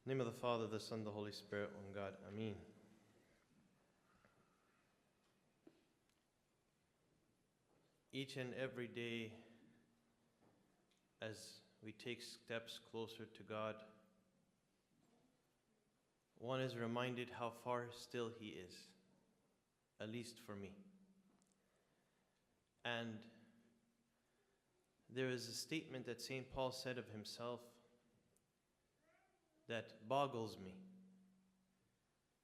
In the name of the Father, the Son, the Holy Spirit, one God. Amen. Each and every day, as we take steps closer to God, one is reminded how far still He is, at least for me. And there is a statement that St. Paul said of himself that boggles me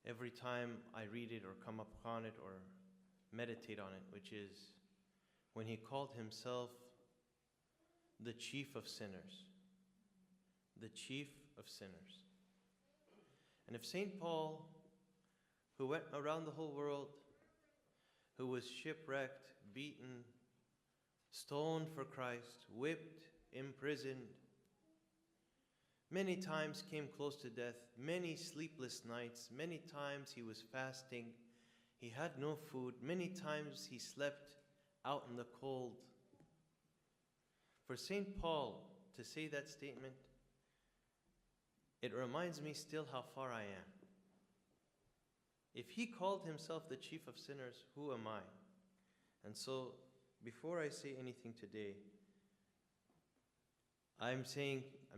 every time I read it or come upon it or meditate on it, which is when he called himself the chief of sinners. The chief of sinners. And if St. Paul, who went around the whole world, who was shipwrecked, beaten, stoned for Christ, whipped, imprisoned, many times came close to death, many sleepless nights, many times he was fasting, he had no food, many times he slept out in the cold. For St. Paul to say that statement, it reminds me still how far I am. If he called himself the chief of sinners, who am I? And so, before I say anything today, I'm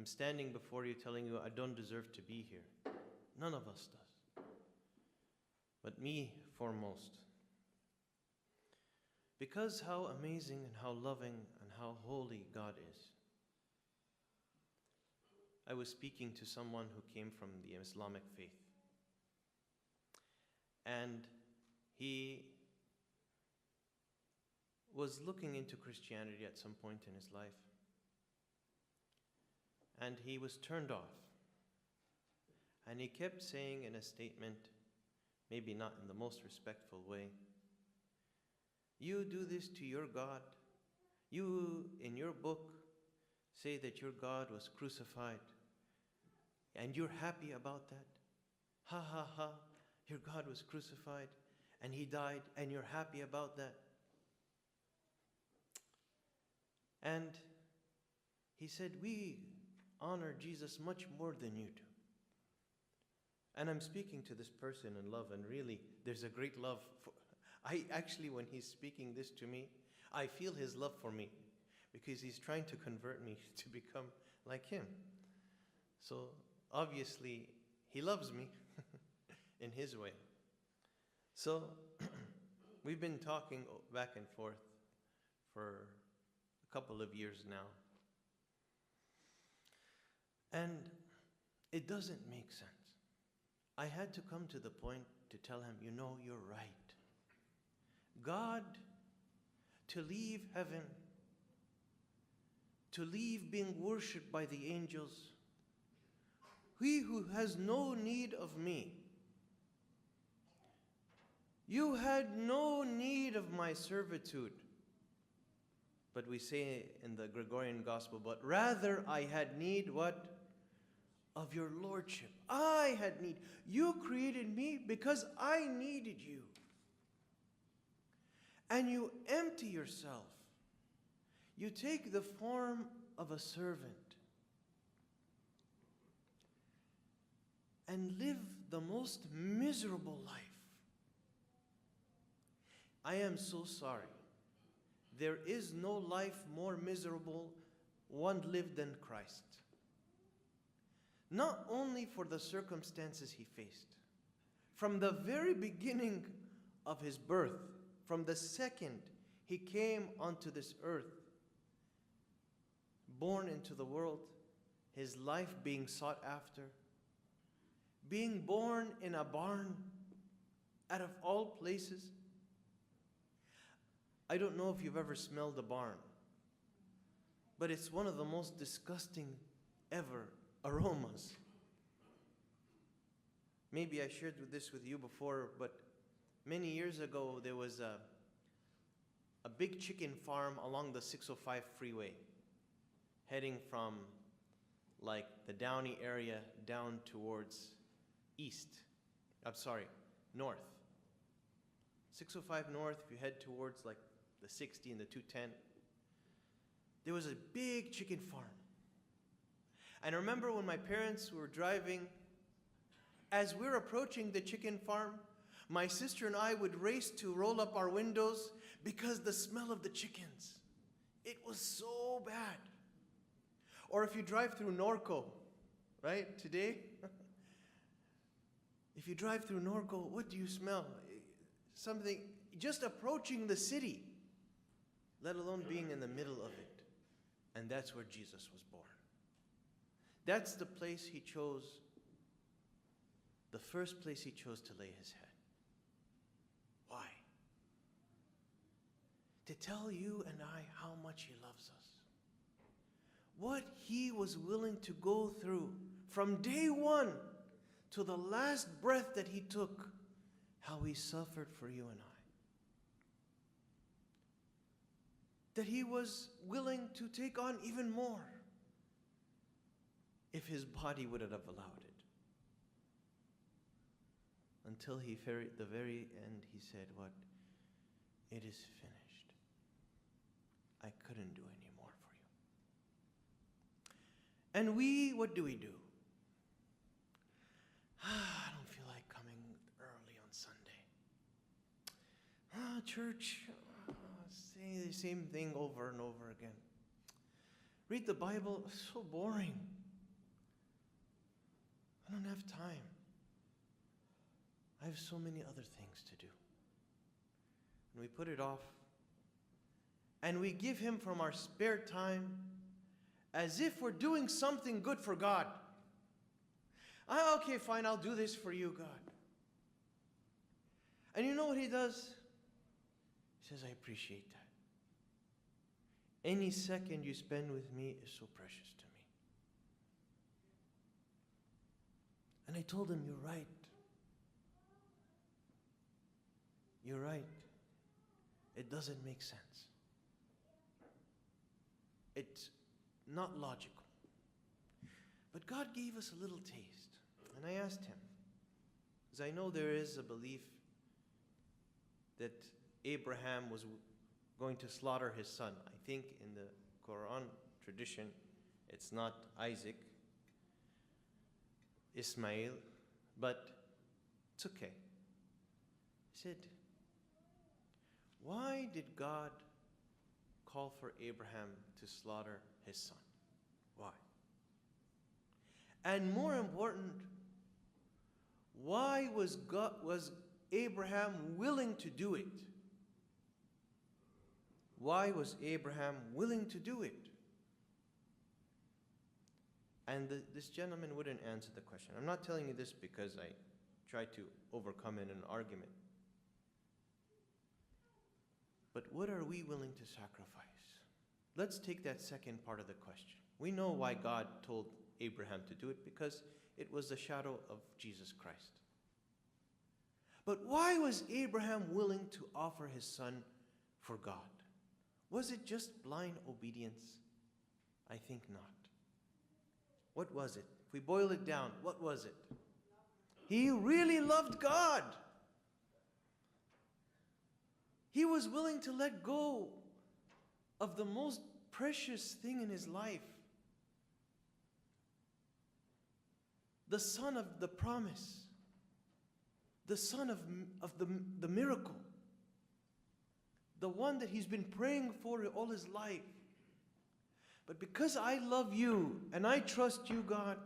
standing before you telling you I don't deserve to be here. None of us does. But me foremost. Because how amazing and how loving and how holy God is. I was speaking to someone who came from the Islamic faith. And he was looking into Christianity at some point in his life. And he was turned off. And he kept saying in a statement, maybe not in the most respectful way, you do this to your God. You, in your book, say that your God was crucified. And you're happy about that. Ha ha ha, your God was crucified and he died and you're happy about that. And he said, we honor Jesus much more than you do. And I'm speaking to this person in love, and really, there's a great love. When he's speaking this to me, I feel his love for me because he's trying to convert me to become like him. So, obviously, he loves me in his way. So, we've been talking back and forth for a couple of years now. And it doesn't make sense. I had to come to the point to tell him, you know, you're right. God, to leave heaven, to leave being worshipped by the angels, he who has no need of me, you had no need of my servitude. But we say in the Gregorian Gospel, but rather I had need what? Of your lordship. I had need. You created me because I needed you. And you empty yourself. You take the form of a servant and live the most miserable life. I am so sorry. There is no life more miserable one lived than Christ. Not only for the circumstances he faced. From the very beginning of his birth, from the second he came onto this earth, born into the world, his life being sought after, being born in a barn, out of all places. I don't know if you've ever smelled a barn, but it's one of the most disgusting ever aromas. Maybe I shared this with you before, but many years ago there was a big chicken farm along the 605 freeway, heading from like the Downey area down towards north. 605 north, if you head towards like the 60 and the 210, there was a big chicken farm. And I remember when my parents were driving As we're approaching the chicken farm, my sister and I would race to roll up our windows because the smell of the chickens, it was so bad. Or if you drive through Norco, right, today, if you drive through Norco, what do you smell? Something, just approaching the city, let alone being in the middle of it. And that's where Jesus was born. That's the place he chose, the first place he chose to lay his head. Why? To tell you and I how much he loves us. What he was willing to go through from day one to the last breath that he took, how he suffered for you and I. That he was willing to take on even more if his body would have allowed it. Until the very end, he said, what? It is finished. I couldn't do any more for you. And we, what do? I don't feel like coming early on Sunday. Church, say the same thing over and over again. Read the Bible, so boring. I don't have time. I have so many other things to do. And we put it off. And we give him from our spare time as if we're doing something good for God. Okay, fine, I'll do this for you, God. And you know what he does? He says, I appreciate that. Any second you spend with me is so precious to me. And I told him, you're right. You're right. It doesn't make sense. It's not logical. But God gave us a little taste. And I asked him, because I know there is a belief that Abraham was going to slaughter his son. I think in the Quran tradition, it's not Isaac, Ismail, but it's okay. He said, why did God call for Abraham to slaughter his son? Why? And more important, why was Abraham willing to do it? Why was Abraham willing to do it? And this gentleman wouldn't answer the question. I'm not telling you this because I tried to overcome in an argument. But what are we willing to sacrifice? Let's take that second part of the question. We know why God told Abraham to do it, because it was the shadow of Jesus Christ. But why was Abraham willing to offer his son for God? Was it just blind obedience? I think not. What was it? If we boil it down, what was it? He really loved God. He was willing to let go of the most precious thing in his life. The son of the promise. The son of the miracle. The one that he's been praying for all his life. But because I love you and I trust you, God,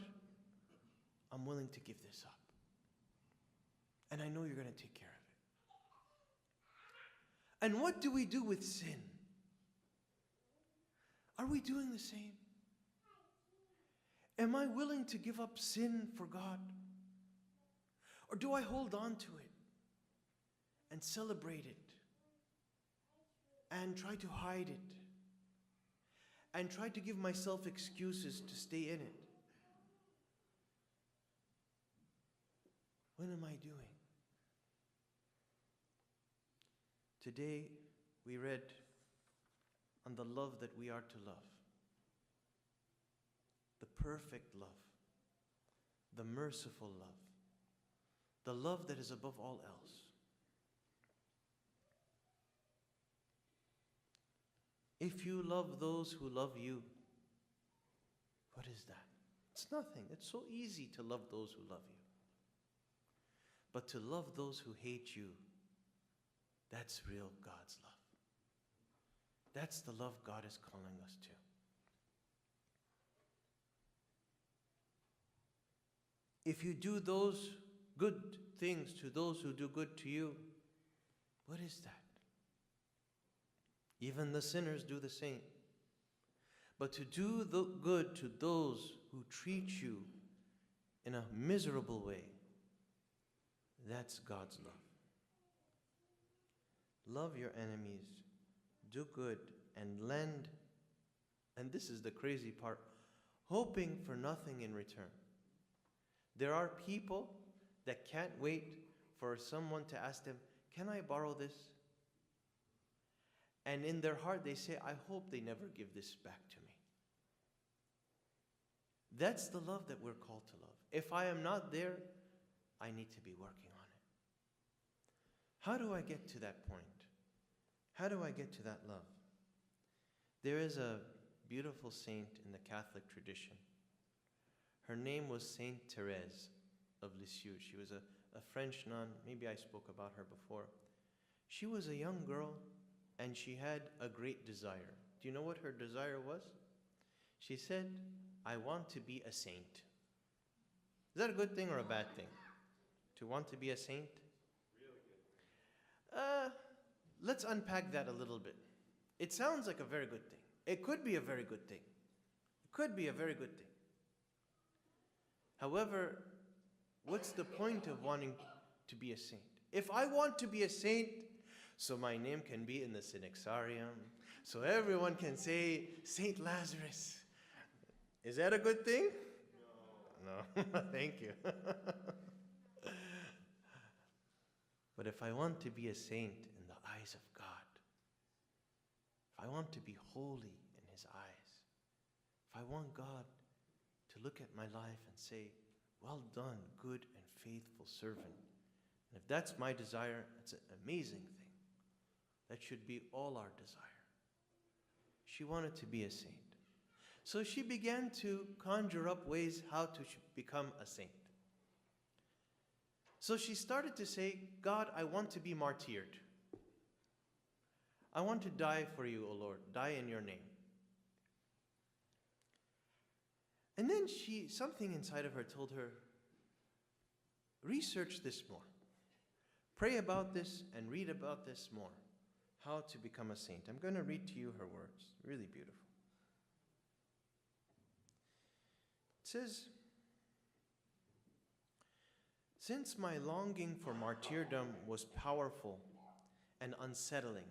I'm willing to give this up. And I know you're going to take care of it. And what do we do with sin? Are we doing the same? Am I willing to give up sin for God? Or do I hold on to it and celebrate it and try to hide it and try to give myself excuses to stay in it? What am I doing? Today, we read on the love that we are to love. The perfect love. The merciful love. The love that is above all else. If you love those who love you, what is that? It's nothing. It's so easy to love those who love you. But to love those who hate you, that's real God's love. That's the love God is calling us to. If you do those good things to those who do good to you, what is that? Even the sinners do the same. But to do the good to those who treat you in a miserable way, that's God's love. Love your enemies, do good, and lend, and this is the crazy part, hoping for nothing in return. There are people that can't wait for someone to ask them, can I borrow this? And in their heart they say, I hope they never give this back to me. That's the love that we're called to love. If I am not there, I need to be working on it. How do I get to that point? How do I get to that love? There is a beautiful saint in the Catholic tradition. Her name was Saint Therese of Lisieux. She was a French nun. Maybe I spoke about her before. She was a young girl and she had a great desire. Do you know what her desire was? She said, I want to be a saint. Is that a good thing or a bad thing? To want to be a saint? Really good. Let's unpack that a little bit. It sounds like a very good thing. It could be a very good thing. It could be a very good thing. However, what's the point of wanting to be a saint? If I want to be a saint, so my name can be in the Synaxarium, so everyone can say, Saint Lazarus. Is that a good thing? No. No. Thank you. But if I want to be a saint in the eyes of God, if I want to be holy in His eyes, if I want God to look at my life and say, well done, good and faithful servant. And if that's my desire, it's an amazing thing. That should be all our desire. She wanted to be a saint. So she began to conjure up ways how to become a saint. So she started to say, God, I want to be martyred. I want to die for you, O Lord, die in your name. And then something inside of her told her, research this more. Pray about this and read about this more. How to become a saint. I'm going to read to you her words. Really beautiful. It says, since my longing for martyrdom was powerful and unsettling,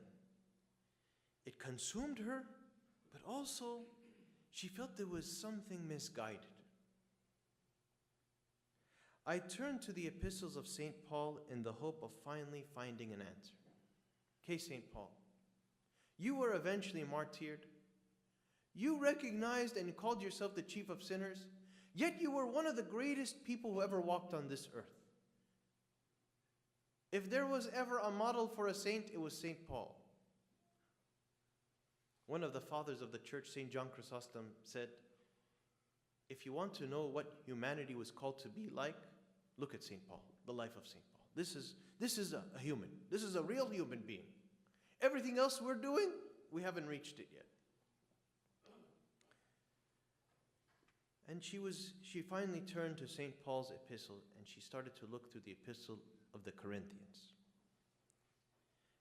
it consumed her, but also she felt there was something misguided. I turned to the epistles of St. Paul in the hope of finally finding an answer. Okay, St. Paul, you were eventually martyred. You recognized and called yourself the chief of sinners, yet you were one of the greatest people who ever walked on this earth. If there was ever a model for a saint, it was St. Paul. One of the fathers of the church, St. John Chrysostom, said, if you want to know what humanity was called to be like, look at St. Paul, the life of St. Paul. This is a human. This is a real human being. Everything else we're doing, we haven't reached it yet. And she finally turned to St. Paul's epistle and she started to look through the epistle of the Corinthians.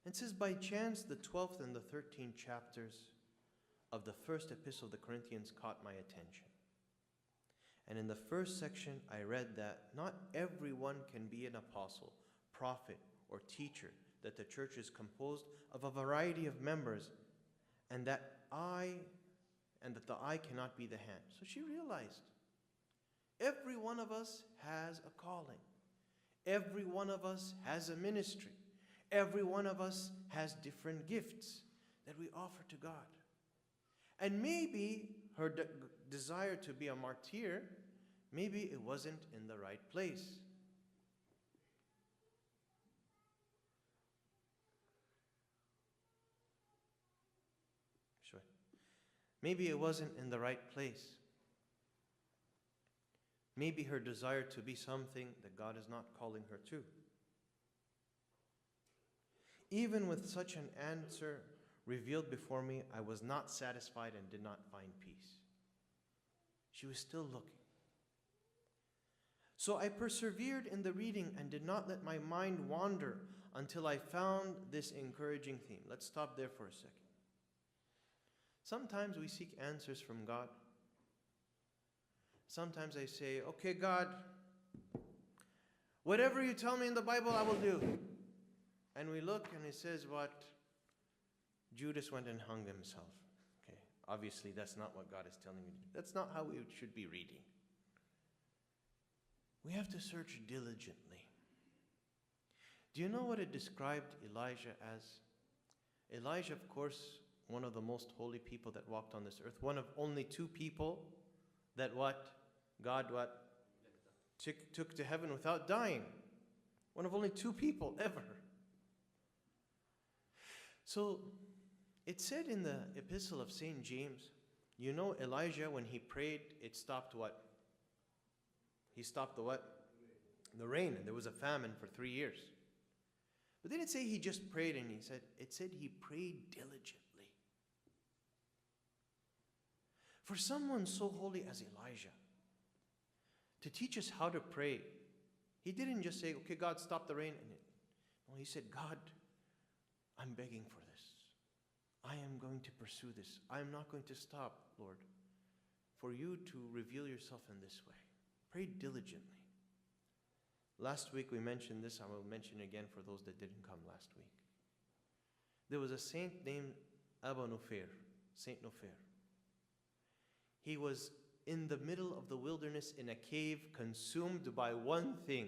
And it says, by chance, the 12th and the 13th chapters of the first epistle of the Corinthians caught my attention. And in the first section, I read that not everyone can be an apostle, prophet, or teacher, that the church is composed of a variety of members, and that the eye cannot be the hand. So she realized every one of us has a calling. Every one of us has a ministry. Every one of us has different gifts that we offer to God. And maybe her desire to be a martyr, maybe it wasn't in the right place. Sure. Maybe it wasn't in the right place. Maybe her desire to be something that God is not calling her to. Even with such an answer revealed before me, I was not satisfied and did not find peace. She was still looking. So I persevered in the reading and did not let my mind wander until I found this encouraging theme. Let's stop there for a second. Sometimes we seek answers from God. Sometimes I say, okay, God, whatever you tell me in the Bible, I will do. And we look and it says what? Judas went and hung himself. Okay, obviously that's not what God is telling you to do. That's not how we should be reading. We have to search diligently. Do you know what it described Elijah as? Elijah, of course, one of the most holy people that walked on this earth. One of only two people that what? God what? Took to heaven without dying. One of only two people ever. So, it said in the epistle of St. James, you know Elijah, when he prayed, it stopped what? He stopped the what? The rain, and there was a famine for 3 years. But didn't it say he just prayed and it said he prayed diligently. For someone so holy as Elijah, to teach us how to pray, he didn't just say, okay, God, stop the rain. No, he said, God, I'm begging for this. I am going to pursue this. I am not going to stop, Lord, for you to reveal yourself in this way. Pray diligently. Last week we mentioned this. I will mention again for those that didn't come last week. There was a saint named Abba Nufair, Saint Nufair. He was in the middle of the wilderness in a cave, consumed by one thing.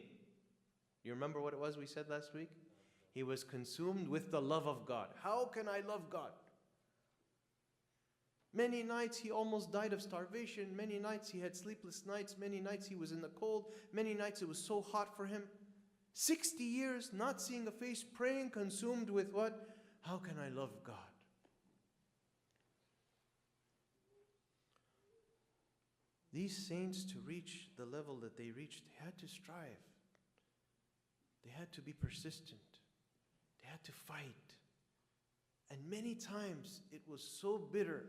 You remember what it was we said last week? He was consumed with the love of God. How can I love God? Many nights he almost died of starvation. Many nights he had sleepless nights. Many nights he was in the cold. Many nights it was so hot for him. 60 years not seeing a face, praying, consumed with what? How can I love God? These saints, to reach the level that they reached, they had to strive. They had to be persistent. They had to fight. And many times it was so bitter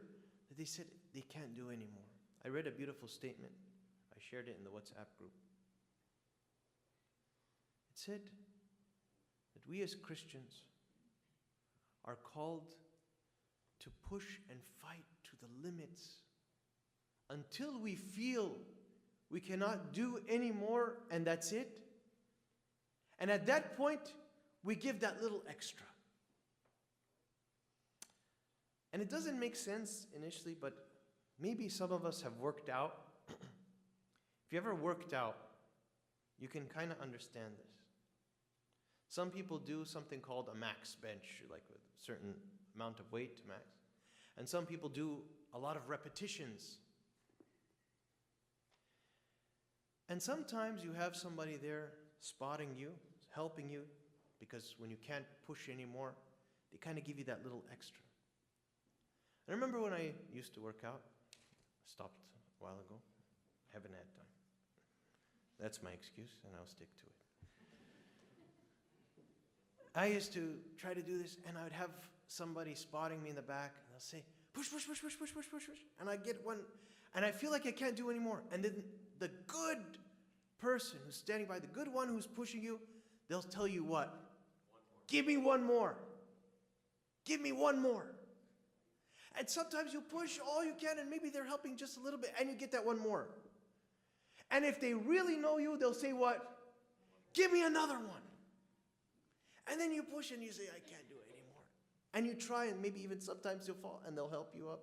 that they said they can't do anymore. I read a beautiful statement. I shared it in the WhatsApp group. It said that we as Christians are called to push and fight to the limits until we feel we cannot do anymore and that's it. And at that point, we give that little extra. And it doesn't make sense initially, but maybe some of us have worked out. If you ever worked out, you can kind of understand this. Some people do something called a max bench, like with a certain amount of weight to max. And some people do a lot of repetitions. And sometimes you have somebody there spotting you, helping you, because when you can't push anymore, they kind of give you that little extra. I remember when I used to work out, I stopped a while ago, haven't had time. That's my excuse, and I'll stick to it. I used to try to do this, and I would have somebody spotting me in the back, and they'll say, push, push, push, push, push, push, push, push. And I get one, and I feel like I can't do anymore. And then the good person who's standing by, the good one who's pushing you, they'll tell you what? Give me one more. Give me one more. And sometimes you push all you can, and maybe they're helping just a little bit, and you get that one more. And if they really know you, they'll say what? Give me another one. And then you push and you say, I can't do it anymore. And you try, and maybe even sometimes you'll fall, and they'll help you up.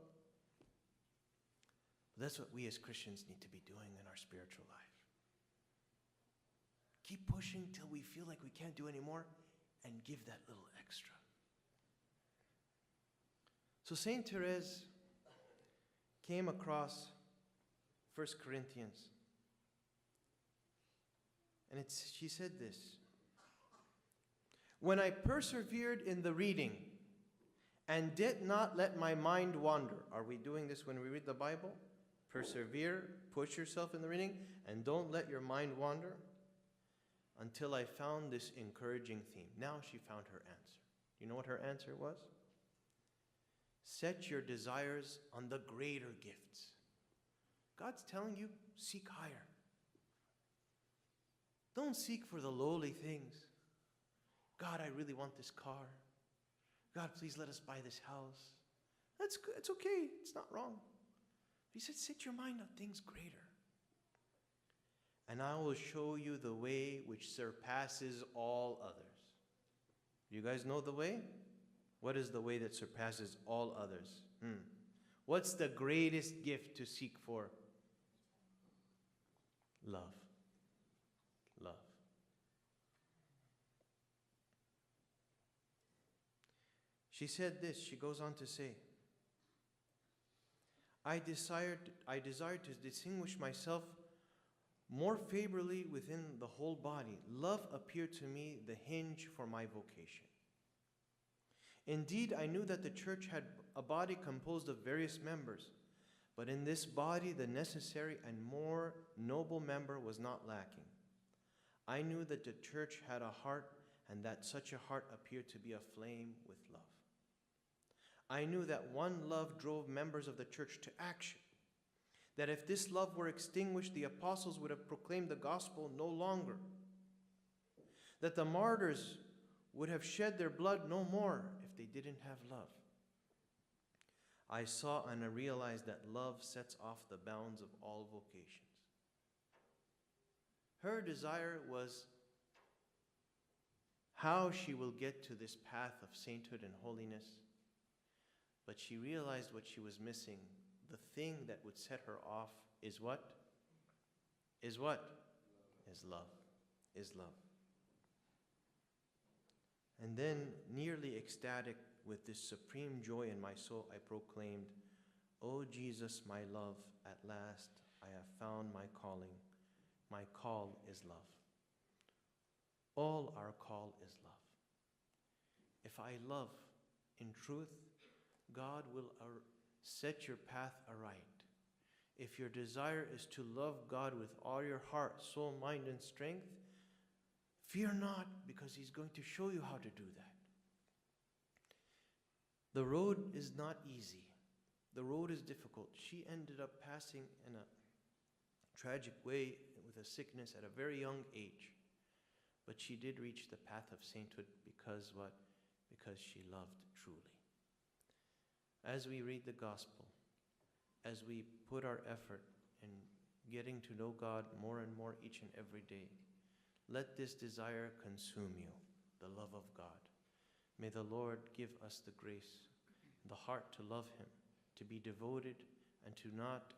But that's what we as Christians need to be doing in our spiritual life. Keep pushing till we feel like we can't do anymore, and give that little extra. So Saint Therese came across 1 Corinthians. And she said this. When I persevered in the reading and did not let my mind wander. Are we doing this when we read the Bible? Persevere, push yourself in the reading, and don't let your mind wander until I found this encouraging theme. Now she found her answer. You know what her answer was? Set your desires on the greater gifts. God's telling you, seek higher. Don't seek for the lowly things. God, I really want this car. God, please let us buy this house. That's good. It's okay. It's not wrong. He said, set your mind on things greater. And I will show you the way which surpasses all others. You guys know the way? What is the way that surpasses all others? What's the greatest gift to seek for? Love. Love. She said this, she goes on to say, I desired to distinguish myself more favorably within the whole body. Love appeared to me the hinge for my vocation. Indeed, I knew that the church had a body composed of various members, but in this body the necessary and more noble member was not lacking. I knew that the church had a heart, and that such a heart appeared to be aflame with love. I knew that one love drove members of the church to action, that if this love were extinguished, the apostles would have proclaimed the gospel no longer, that the martyrs would have shed their blood no more if they didn't have love. I saw and I realized that love sets off the bounds of all vocations. Her desire was how she will get to this path of sainthood and holiness, but she realized what she was missing. The thing that would set her off is what? Is what? Is love. Is love. And then, nearly ecstatic with this supreme joy in my soul, I proclaimed, O Jesus, my love, at last I have found my calling. My call is love. All our call is love. If I love in truth, God will set your path aright. If your desire is to love God with all your heart, soul, mind, and strength, fear not, because He's going to show you how to do that. The road is not easy. The road is difficult. She ended up passing in a tragic way with a sickness at a very young age. But she did reach the path of sainthood because what? Because she loved truly. As we read the gospel, as we put our effort in getting to know God more and more each and every day, let this desire consume you, the love of God. May the Lord give us the grace, the heart to love Him, to be devoted, and to not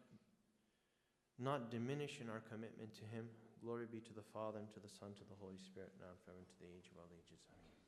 diminish in our commitment to Him. Glory be to the Father, and to the Son, and to the Holy Spirit, now and forever, and to the age of all ages. Amen.